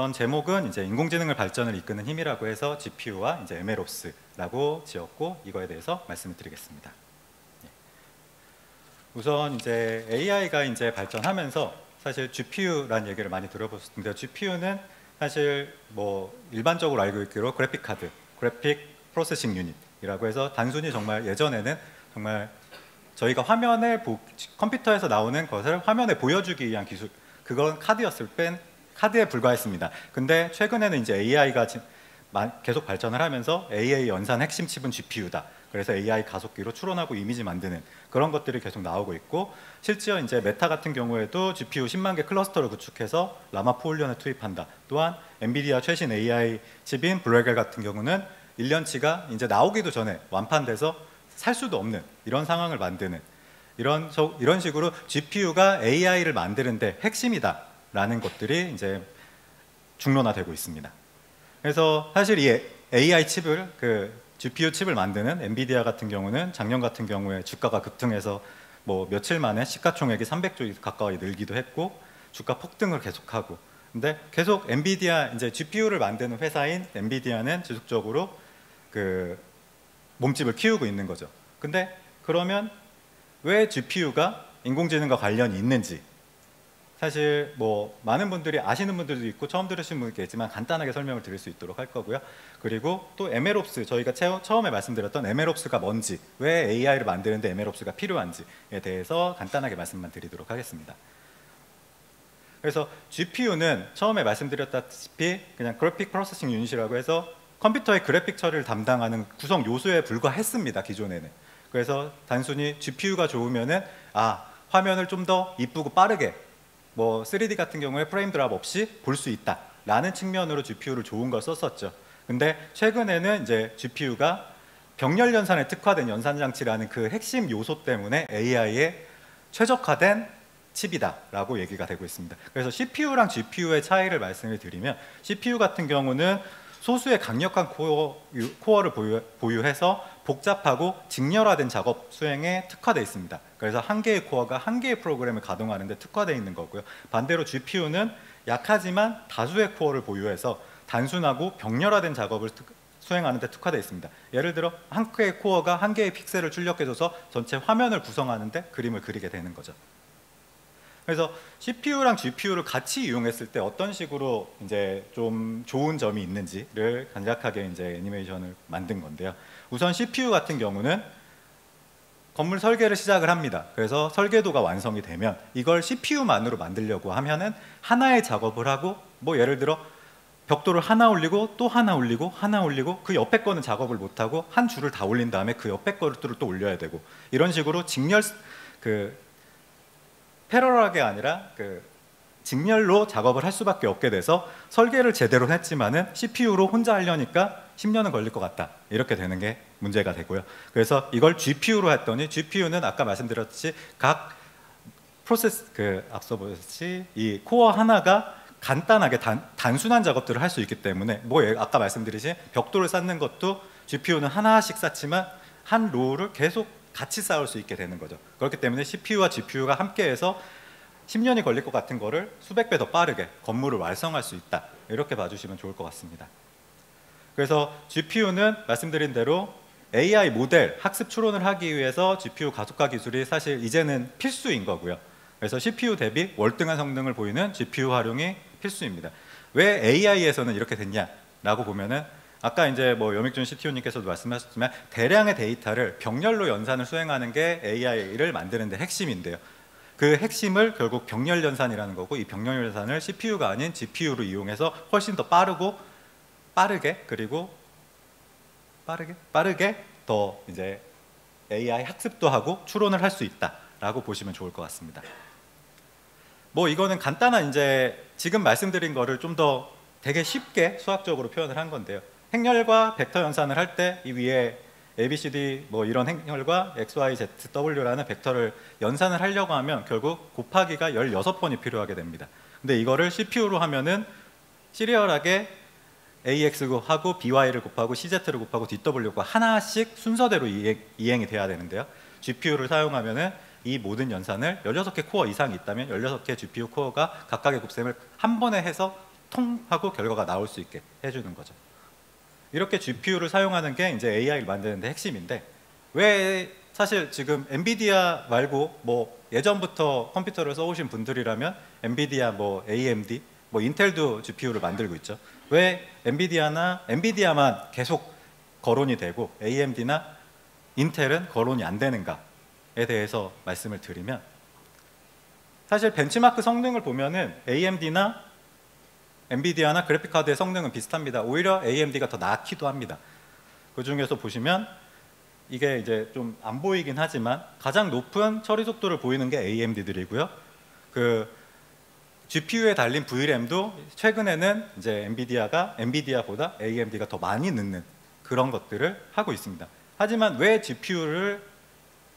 우선 제목은 이제 인공지능을 발전을 이끄는 힘이라고 해서 GPU와 이제 MLOps라고 지었고 이거에 대해서 말씀을 드리겠습니다. 우선 이제 AI가 이제 발전하면서 사실 GPU라는 얘기를 많이 들어보실 텐데 GPU는 사실 뭐 일반적으로 알고 있기로 그래픽 카드, 그래픽 프로세싱 유닛이라고 해서 단순히 정말 예전에는 정말 저희가 컴퓨터에서 나오는 것을 화면에 보여주기 위한 기술, 그건 카드였을 땐 카드에 불과했습니다. 근데 최근에는 이제 AI가 계속 발전을 하면서 AI 연산 핵심 칩은 GPU다. 그래서 AI 가속기로 추론하고 이미지 만드는 그런 것들이 계속 나오고 있고, 실제로 이제 메타 같은 경우에도 GPU 10만 개 클러스터를 구축해서 라마 포올련을 투입한다. 또한 엔비디아 최신 AI 칩인 블랙엘 같은 경우는 1년치가 이제 나오기도 전에 완판돼서 살 수도 없는 이런 상황을 만드는 이런 식으로 GPU가 AI를 만드는데 핵심이다라는 것들이 이제 중론화되고 있습니다. 그래서 사실 이 AI 칩을 GPU 칩을 만드는 엔비디아 같은 경우는 작년 같은 경우에 주가가 급등해서 뭐 며칠 만에 시가총액이 300조 가까이 늘기도 했고 주가 폭등을 계속하고, 근데 계속 엔비디아 이제 GPU를 만드는 회사인 엔비디아는 지속적으로 몸집을 키우고 있는 거죠. 근데 그러면 왜 GPU가 인공지능과 관련이 있는지 사실 뭐 많은 분들이 아시는 분들도 있고 처음 들으신 분도 있겠지만 간단하게 설명을 드릴 수 있도록 할 거고요. 그리고 또 MLOps, 저희가 처음에 말씀드렸던 MLOps가 뭔지, 왜 AI를 만드는데 MLOps가 필요한지에 대해서 간단하게 말씀만 드리도록 하겠습니다. 그래서 GPU는 처음에 말씀드렸다시피 그냥 그래픽 프로세싱 유닛이라고 해서 컴퓨터의 그래픽 처리를 담당하는 구성 요소에 불과했습니다, 기존에는. 그래서 단순히 GPU가 좋으면은 화면을 좀 더 이쁘고 빠르게 뭐 3D 같은 경우에 프레임 드랍 없이 볼 수 있다 라는 측면으로 GPU를 좋은 걸 썼었죠. 근데 최근에는 이제 GPU가 병렬 연산에 특화된 연산 장치라는 그 핵심 요소 때문에 AI에 최적화된 칩이다 라고 얘기가 되고 있습니다. 그래서 CPU랑 GPU의 차이를 말씀을 드리면, CPU 같은 경우는 소수의 강력한 코어를 보유해서 복잡하고 직렬화된 작업 수행에 특화되어 있습니다. 그래서 한 개의 코어가 한 개의 프로그램을 가동하는 데 특화되어 있는 거고요. 반대로 GPU는 약하지만 다수의 코어를 보유해서 단순하고 병렬화된 작업을 수행하는 데 특화되어 있습니다. 예를 들어 한 개의 코어가 한 개의 픽셀을 출력해줘서 전체 화면을 구성하는 데 그림을 그리게 되는 거죠. 그래서 CPU랑 GPU를 같이 이용했을 때 어떤 식으로 이제 좀 좋은 점이 있는지를 간략하게 이제 애니메이션을 만든 건데요. 우선 CPU 같은 경우는 건물 설계를 시작을 합니다. 그래서 설계도가 완성이 되면 이걸 CPU만으로 만들려고 하면은 하나의 작업을 하고, 뭐 예를 들어 벽돌을 하나 올리고 또 하나 올리고 하나 올리고 그 옆에 거는 작업을 못하고 한 줄을 다 올린 다음에 그 옆에 것들을 또 올려야 되고, 이런 식으로 패러럴하게 아니라 직렬로 작업을 할 수밖에 없게 돼서 설계를 제대로 했지만은 CPU로 혼자 하려니까 10년은 걸릴 것 같다, 이렇게 되는 게 문제가 되고요. 그래서 이걸 GPU로 했더니 GPU는 아까 말씀드렸듯이 각 앞서 보셨듯이 이 코어 하나가 간단하게 단순한 작업들을 할 수 있기 때문에, 아까 말씀드리신 벽돌을 쌓는 것도 GPU는 하나씩 쌓지만 한 로우를 계속 같이 쌓을 수 있게 되는 거죠. 그렇기 때문에 CPU와 GPU가 함께해서 10년이 걸릴 것 같은 거를 수백 배 더 빠르게 건물을 완성할 수 있다, 이렇게 봐주시면 좋을 것 같습니다. 그래서 GPU는 말씀드린 대로 AI 모델 학습 추론을 하기 위해서 GPU 가속화 기술이 사실 이제는 필수인 거고요. 그래서 CPU 대비 월등한 성능을 보이는 GPU 활용이 필수입니다. 왜 AI에서는 이렇게 됐냐라고 보면은, 아까 이제 뭐 여믹준 CTO님께서도 말씀하셨지만 대량의 데이터를 병렬로 연산을 수행하는 게 AI를 만드는 데 핵심인데요. 그 핵심을 결국 병렬 연산이라는 거고, 이 병렬 연산을 CPU가 아닌 GPU로 이용해서 훨씬 더 빠르게 더 이제 AI 학습도 하고 추론을 할 수 있다라고 보시면 좋을 것 같습니다. 뭐 이거는 간단한 이제 지금 말씀드린 거를 좀 더 되게 쉽게 수학적으로 표현을 한 건데요. 행렬과 벡터 연산을 할 때 이 위에 ABCD 뭐 이런 행렬과 XYZW라는 벡터를 연산을 하려고 하면 결국 곱하기가 16번이 필요하게 됩니다. 근데 이거를 CPU로 하면은 시리얼하게 AX하고 BY를 곱하고 CZ를 곱하고 DW가 하나씩 순서대로 이행이 돼야 되는데요. GPU를 사용하면은 이 모든 연산을 16개 코어 이상이 있다면 16개 GPU 코어가 각각의 곱셈을 한 번에 해서 통 하고 결과가 나올 수 있게 해주는 거죠. 이렇게 GPU를 사용하는 게 이제 AI를 만드는 데 핵심인데, 왜 사실 지금 엔비디아 말고 뭐 예전부터 컴퓨터를 써오신 분들이라면 엔비디아, 뭐 AMD, 뭐 인텔도 GPU를 만들고 있죠. 왜 엔비디아만 계속 거론이 되고 AMD나 인텔은 거론이 안 되는가에 대해서 말씀을 드리면, 사실 벤치마크 성능을 보면은 AMD나 엔비디아나 그래픽카드의 성능은 비슷합니다. 오히려 AMD가 더 나기도 합니다. 그 중에서 보시면 이게 이제 좀 안 보이긴 하지만 가장 높은 처리 속도를 보이는 게 AMD들이고요. 그 GPU에 달린 VRAM도 최근에는 이제 엔비디아보다 AMD가 더 많이 넣는 그런 것들을 하고 있습니다. 하지만 왜 GPU를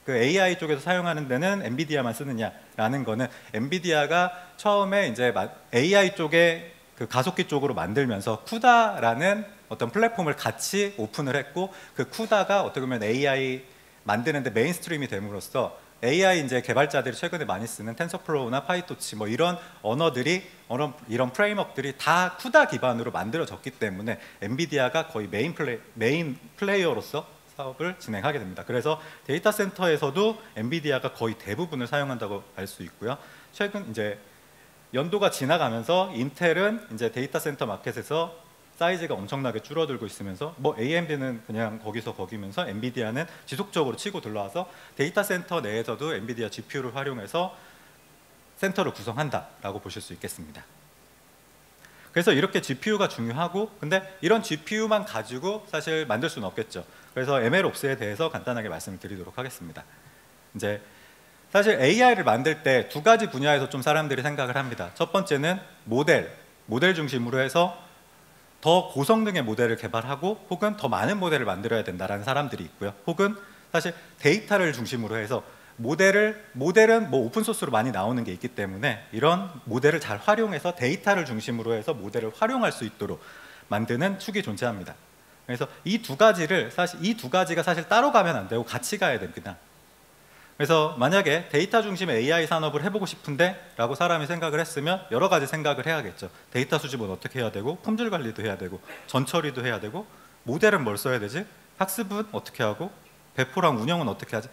그 AI 쪽에서 사용하는 데는 엔비디아만 쓰느냐라는 거는, 엔비디아가 처음에 이제 AI 쪽에 그 가속기 쪽으로 만들면서 쿠다라는 어떤 플랫폼을 같이 오픈을 했고, 그 쿠다가 어떻게 보면 AI 만드는데 메인스트림이 됨으로써 AI 이제 개발자들이 최근에 많이 쓰는 텐서플로우나 파이토치 뭐 이런 언어들이, 이런 프레임워크들이 다 쿠다 기반으로 만들어졌기 때문에 엔비디아가 거의 메인 플레이어로서 사업을 진행하게 됩니다. 그래서 데이터 센터에서도 엔비디아가 거의 대부분을 사용한다고 알 수 있고요. 최근 이제 연도가 지나가면서 인텔은 이제 데이터 센터 마켓에서 사이즈가 엄청나게 줄어들고 있으면서, 뭐 AMD는 그냥 거기서 거기면서 엔비디아는 지속적으로 치고 들어와서 데이터 센터 내에서도 엔비디아 GPU를 활용해서 센터를 구성한다라고 보실 수 있겠습니다. 그래서 이렇게 GPU가 중요하고, 근데 이런 GPU만 가지고 사실 만들 수는 없겠죠. 그래서 MLOps에 대해서 간단하게 말씀을 드리도록 하겠습니다. 이제 사실 AI를 만들 때 두 가지 분야에서 좀 사람들이 생각을 합니다. 첫 번째는 모델 중심으로 해서 더 고성능의 모델을 개발하고 혹은 더 많은 모델을 만들어야 된다라는 사람들이 있고요. 혹은 사실 데이터를 중심으로 해서 모델은 뭐 오픈소스로 많이 나오는 게 있기 때문에 이런 모델을 잘 활용해서 데이터를 중심으로 해서 모델을 활용할 수 있도록 만드는 축이 존재합니다. 그래서 이 두 가지가 사실 따로 가면 안 되고 같이 가야 됩니다. 그래서 만약에 데이터 중심의 AI 산업을 해보고 싶은데 라고 사람이 생각을 했으면 여러 가지 생각을 해야겠죠. 데이터 수집은 어떻게 해야 되고, 품질 관리도 해야 되고, 전처리도 해야 되고, 모델은 뭘 써야 되지, 학습은 어떻게 하고, 배포랑 운영은 어떻게 하지,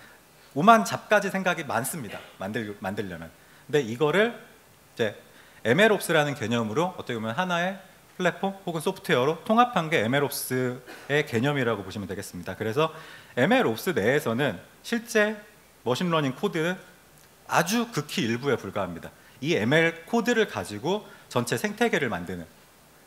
오만 잡가지 생각이 많습니다. 만들려면. 근데 이거를 이제 MLOps라는 개념으로 어떻게 보면 하나의 플랫폼 혹은 소프트웨어로 통합한 게 MLOps의 개념이라고 보시면 되겠습니다. 그래서 MLOps 내에서는 실제 머신러닝 코드는 아주 극히 일부에 불과합니다. 이 ML 코드를 가지고 전체 생태계를 만드는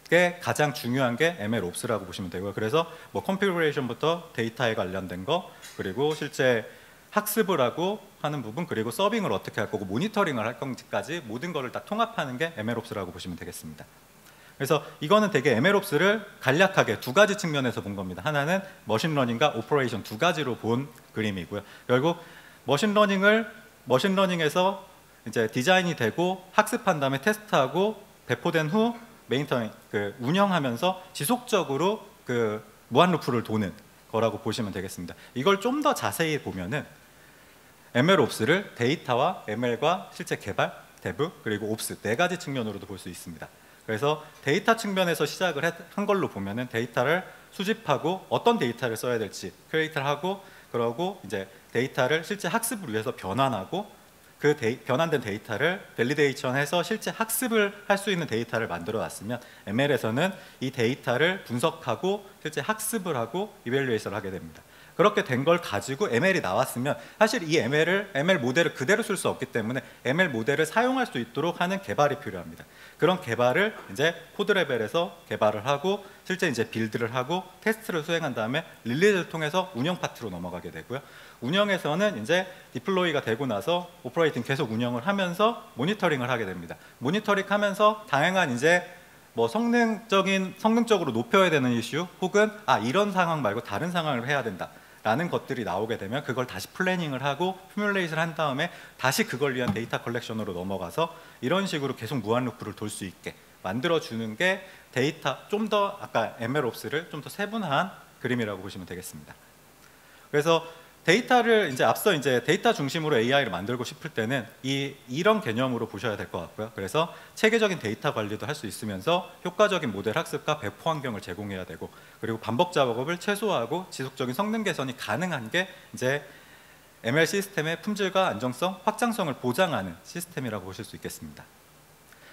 게 가장 중요한 게 MLOps라고 보시면 되고요. 그래서 뭐 컨피그레이션부터 데이터에 관련된 거, 그리고 실제 학습을 하고 하는 부분, 그리고 서빙을 어떻게 할 거고 모니터링을 할 건지까지 모든 거를 다 통합하는 게 MLOps라고 보시면 되겠습니다. 그래서 이거는 되게 MLOps를 간략하게 두 가지 측면에서 본 겁니다. 하나는 머신러닝과 오퍼레이션 두 가지로 본 그림이고요. 결국 머신러닝에서 이제 디자인이 되고 학습한 다음에 테스트하고 배포된 후 메인터닝, 운영하면서 지속적으로 무한 루프를 도는 거라고 보시면 되겠습니다. 이걸 좀 더 자세히 보면은 MLOps를 데이터와 ML과 실제 개발, 데브, 그리고 옵스 네 가지 측면으로도 볼 수 있습니다. 그래서 데이터 측면에서 시작을 한 걸로 보면은 데이터를 수집하고 어떤 데이터를 써야 될지 큐레이터를 하고, 그러고 이제 데이터를 실제 학습을 위해서 변환하고, 그 변환된 데이터를 밸리데이션해서 실제 학습을 할 수 있는 데이터를 만들어 놨으면 ML에서는 이 데이터를 분석하고 실제 학습을 하고 이밸류에이션을 하게 됩니다. 그렇게 된 걸 가지고 ML이 나왔으면 사실 이 ML 모델을 그대로 쓸 수 없기 때문에 ML 모델을 사용할 수 있도록 하는 개발이 필요합니다. 그런 개발을 이제 코드 레벨에서 개발을 하고 실제 이제 빌드를 하고 테스트를 수행한 다음에 릴리즈를 통해서 운영 파트로 넘어가게 되고요. 운영에서는 이제 디플로이가 되고 나서 오퍼레이팅 계속 운영을 하면서 모니터링을 하게 됩니다. 모니터링 하면서 다양한 이제 뭐 성능적으로 높여야 되는 이슈, 혹은 이런 상황 말고 다른 상황을 해야 된다 라는 것들이 나오게 되면 그걸 다시 플래닝을 하고 시뮬레이션을 한 다음에 다시 그걸 위한 데이터 컬렉션으로 넘어가서 이런 식으로 계속 무한 루프를 돌 수 있게 만들어주는 게 데이터, 좀 더 아까 MLOps를 좀 더 세분화한 그림이라고 보시면 되겠습니다. 그래서 데이터를 이제 앞서 이제 데이터 중심으로 AI를 만들고 싶을 때는 이런 개념으로 보셔야 될 것 같고요. 그래서 체계적인 데이터 관리도 할 수 있으면서 효과적인 모델 학습과 배포 환경을 제공해야 되고, 그리고 반복 작업을 최소화하고 지속적인 성능 개선이 가능한 게 이제 ML 시스템의 품질과 안정성, 확장성을 보장하는 시스템이라고 보실 수 있겠습니다.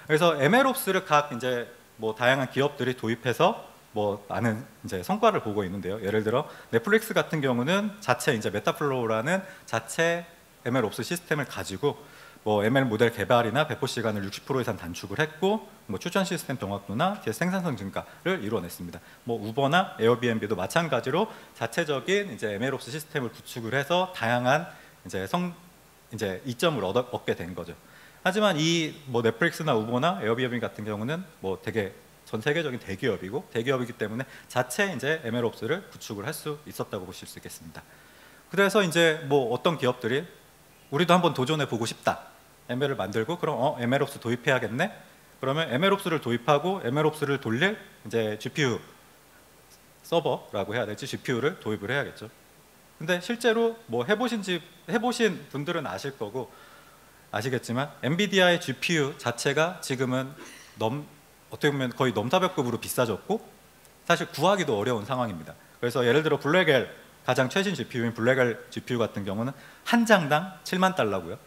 그래서 MLOps를 각 이제 뭐 다양한 기업들이 도입해서 뭐 많은 이제 성과를 보고 있는데요. 예를 들어 넷플릭스 같은 경우는 자체 이제 메타플로우라는 자체 MLOps 시스템을 가지고 뭐 ML 모델 개발이나 배포 시간을 60% 이상 단축을 했고, 뭐 추천 시스템 정확도나 생산성 증가를 이루어냈습니다. 뭐 우버나 에어비앤비도 마찬가지로 자체적인 이제 MLOps 시스템을 구축을 해서 다양한 이제 이점을 얻게 된 거죠. 하지만 이 뭐 넷플릭스나 우버나 에어비앤비 같은 경우는 뭐 되게 전 세계적인 대기업이기 때문에 자체 이제 MLOps를 구축을 할 수 있었다고 보실 수 있겠습니다. 그래서 이제 뭐 어떤 기업들이 우리도 한번 도전해 보고 싶다, ML을 만들고 그럼 MLOps 도입해야겠네. 그러면 MLOps를 도입하고 MLOps를 돌릴 이제 GPU 서버라고 해야 될지 GPU를 도입을 해야겠죠. 근데 실제로 뭐 해보신 분들은 아실 거고 아시겠지만 엔비디아의 GPU 자체가 지금은 어떻게 보면 거의 넘사벽급으로 비싸졌고 사실 구하기도 어려운 상황입니다. 그래서 예를 들어 블랙엘 가장 최신 GPU인 블랙엘 GPU 같은 경우는 한 장당 7만 달러고요.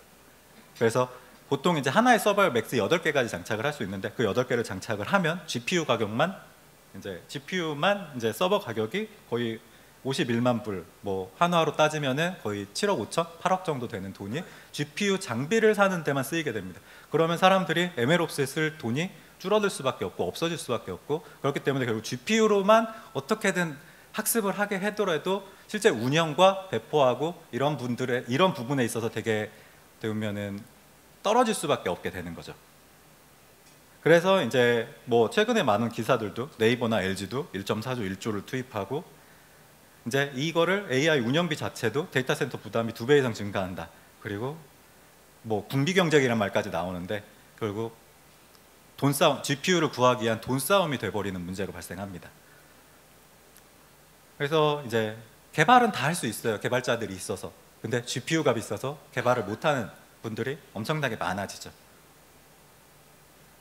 그래서 보통 이제 하나의 서버 맥스 8개까지 장착을 할 수 있는데 그 8개를 장착을 하면 GPU만 이제 서버 가격이 거의 51만 불, 뭐 한화로 따지면은 거의 7억 5천, 8억 정도 되는 돈이 GPU 장비를 사는 데만 쓰이게 됩니다. 그러면 사람들이 MLOps에 쓸 돈이 줄어들 수밖에 없고 없어질 수밖에 없고, 그렇기 때문에 결국 GPU로만 어떻게든 학습을 하게 하더라도 실제 운영과 배포하고 이런 부분에 있어서 되게 보면은 떨어질 수밖에 없게 되는 거죠. 그래서 이제 뭐 최근에 많은 기사들도 네이버나 LG도 1.4조 1조를 투입하고 이제 이거를 AI 운영비 자체도 데이터 센터 부담이 2배 이상 증가한다. 그리고 뭐 군비 경쟁이란 말까지 나오는데 결국 GPU를 구하기 위한 돈 싸움이 돼버리는 문제가 발생합니다. 그래서 이제 개발은 다 할 수 있어요. 개발자들이 있어서. 근데 GPU가 비싸서 개발을 못하는 분들이 엄청나게 많아지죠.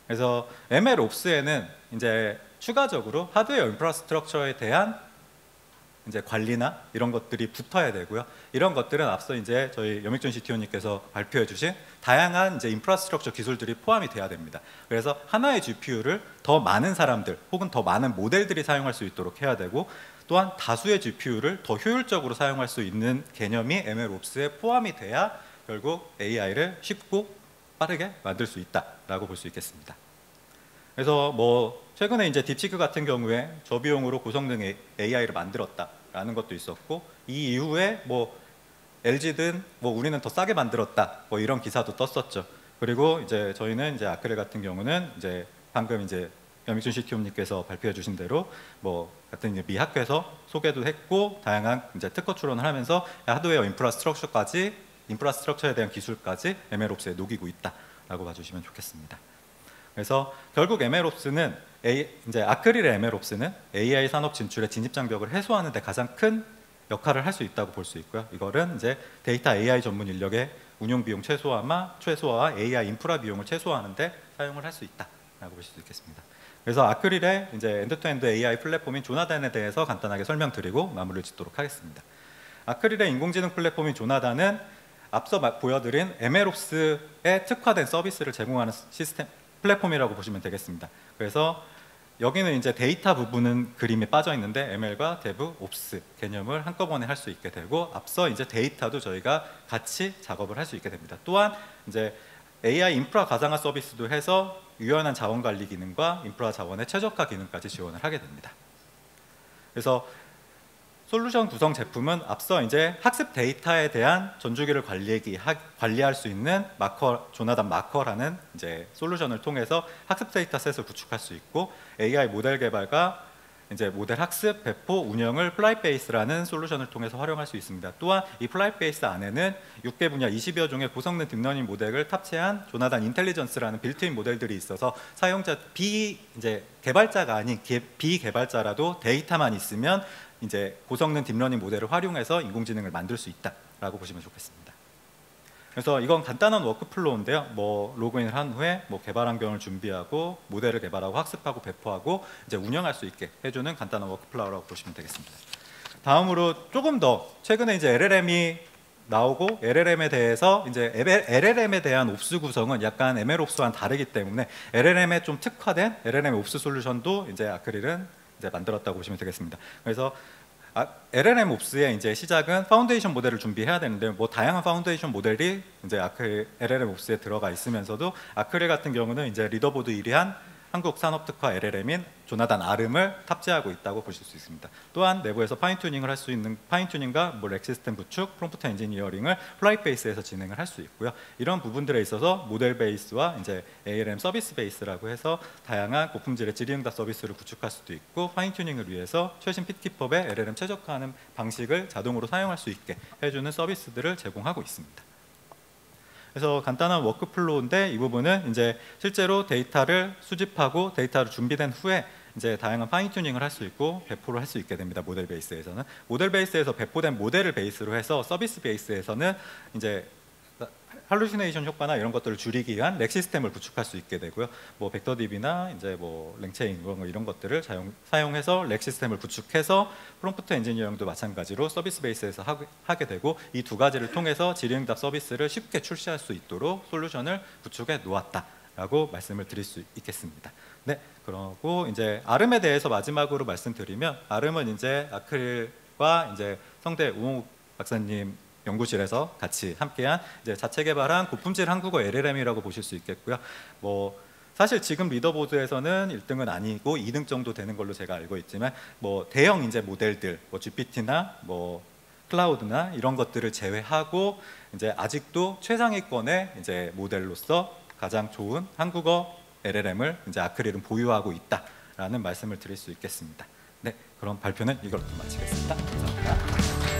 그래서 MLOps에는 이제 추가적으로 하드웨어 인프라스트럭처에 대한 이제 관리나 이런 것들이 붙어야 되고요. 이런 것들은 앞서 이제 저희 염익준 CTO님께서 발표해 주신 다양한 이제 인프라스트럭처 기술들이 포함이 돼야 됩니다. 그래서 하나의 GPU를 더 많은 사람들 혹은 더 많은 모델들이 사용할 수 있도록 해야 되고, 또한 다수의 GPU를 더 효율적으로 사용할 수 있는 개념이 MLOps에 포함이 돼야 결국 AI를 쉽고 빠르게 만들 수 있다라고 볼 수 있겠습니다. 그래서 뭐 최근에 이제 딥시크 같은 경우에 저비용으로 고성능 AI를 만들었다라는 것도 있었고, 이 이후에 뭐 LG든 뭐 우리는 더 싸게 만들었다 뭐 이런 기사도 떴었죠. 그리고 이제 저희는 이제 아크릴 같은 경우는 이제 방금 이제 염익준 CTO님께서 발표해 주신 대로 뭐 같은 이제 미 학교에서 소개도 했고 다양한 이제 특허 출원을 하면서 하드웨어 인프라스트럭처에 대한 기술까지 MLOps에 녹이고 있다라고 봐주시면 좋겠습니다. 그래서 결국 MLOps는 이제 아크릴의 MLOps는 AI 산업 진출의 진입 장벽을 해소하는 데 가장 큰 역할을 할 수 있다고 볼 수 있고요. 이거는 이제 데이터 AI 전문 인력의 운용 비용 최소화와 AI 인프라 비용을 최소화하는 데 사용을 할 수 있다라고 볼 수 있겠습니다. 그래서 아크릴의 이제 엔드투엔드 AI 플랫폼인 조나단에 대해서 간단하게 설명드리고 마무리를 짓도록 하겠습니다. 아크릴의 인공지능 플랫폼인 조나단은 앞서 보여드린 MLOps에 특화된 서비스를 제공하는 시스템 플랫폼이라고 보시면 되겠습니다. 그래서 여기는 이제 데이터 부분은 그림에 빠져 있는데 ML과 데브, 옵스 개념을 한꺼번에 할 수 있게 되고, 앞서 이제 데이터도 저희가 같이 작업을 할 수 있게 됩니다. 또한 이제 AI 인프라 가상화 서비스도 해서 유연한 자원 관리 기능과 인프라 자원의 최적화 기능까지 지원을 하게 됩니다. 그래서 솔루션 구성 제품은 앞서 이제 학습 데이터에 대한 전주기를 관리할 수 있는 조나단 마커라는 이제 솔루션을 통해서 학습 데이터셋을 구축할 수 있고, AI 모델 개발과 이제 모델 학습, 배포, 운영을 플라이베이스라는 솔루션을 통해서 활용할 수 있습니다. 또한 이 플라이베이스 안에는 6개 분야 20여 종의 고성능 딥러닝 모델을 탑재한 조나단 인텔리전스라는 빌트인 모델들이 있어서 이제 개발자가 아닌 비개발자라도 데이터만 있으면 이제 고성능 딥러닝 모델을 활용해서 인공지능을 만들 수 있다라고 보시면 좋겠습니다. 그래서 이건 간단한 워크플로우인데요. 뭐 로그인을 한 후에 뭐 개발 환경을 준비하고 모델을 개발하고 학습하고 배포하고 이제 운영할 수 있게 해주는 간단한 워크플로우라고 보시면 되겠습니다. 다음으로 조금 더 최근에 이제 LLM이 나오고 LLM에 대해서 이제 LLM에 대한 옵스 구성은 약간 ML옵스와는 다르기 때문에 LLM에 좀 특화된 LLM 옵스 솔루션도 이제 아크릴은 이제 만들었다고 보시면 되겠습니다. 그래서 LLM 옵스의 이제 시작은 파운데이션 모델을 준비해야 되는데 뭐 다양한 파운데이션 모델이 이제 LLM 옵스에 들어가 있으면서도 아크릴 같은 경우는 이제 리더보드 1위한 한국 산업특화 LLM인 조나단 아름을 탑재하고 있다고 보실 수 있습니다. 또한 내부에서 파인튜닝을 할 수 있는 파인튜닝과 뭐 렉 시스템 구축, 프롬프트 엔지니어링을 플라이 베이스에서 진행을 할 수 있고요. 이런 부분들에 있어서 모델 베이스와 이제 ALM 서비스 베이스라고 해서 다양한 고품질의 질의응답 서비스를 구축할 수도 있고 파인튜닝을 위해서 최신 핏기법에 LLM 최적화하는 방식을 자동으로 사용할 수 있게 해주는 서비스들을 제공하고 있습니다. 그래서 간단한 워크플로우인데 이 부분은 이제 실제로 데이터를 수집하고 데이터를 준비된 후에 이제 다양한 파인튜닝을 할 수 있고 배포를 할 수 있게 됩니다. 모델 베이스에서는 모델 베이스에서 배포된 모델을 베이스로 해서 서비스 베이스에서는 이제 할루시네이션 효과나 이런 것들을 줄이기 위한 렉 시스템을 구축할 수 있게 되고요. 뭐 벡터DB나 이제 뭐 랭체인 이런 것들을 사용해서 렉 시스템을 구축해서 프롬프트 엔지니어링도 마찬가지로 서비스 베이스에서 하게 되고 이 두 가지를 통해서 질의응답 서비스를 쉽게 출시할 수 있도록 솔루션을 구축해 놓았다라고 말씀을 드릴 수 있겠습니다. 네, 그리고 이제 아름에 대해서 마지막으로 말씀드리면 아름은 이제 아크릴과 이제 성대 우홍욱 박사님 연구실에서 같이 함께한 이제 자체 개발한 고품질 한국어 LLM이라고 보실 수 있겠고요. 뭐 사실 지금 리더보드에서는 1등은 아니고 2등 정도 되는 걸로 제가 알고 있지만 뭐 대형 이제 모델들, 뭐 GPT나 뭐 클라우드나 이런 것들을 제외하고 이제 아직도 최상위권의 이제 모델로서 가장 좋은 한국어 LLM을 이제 아크릴은 보유하고 있다라는 말씀을 드릴 수 있겠습니다. 네, 그럼 발표는 이걸로 마치겠습니다. 감사합니다.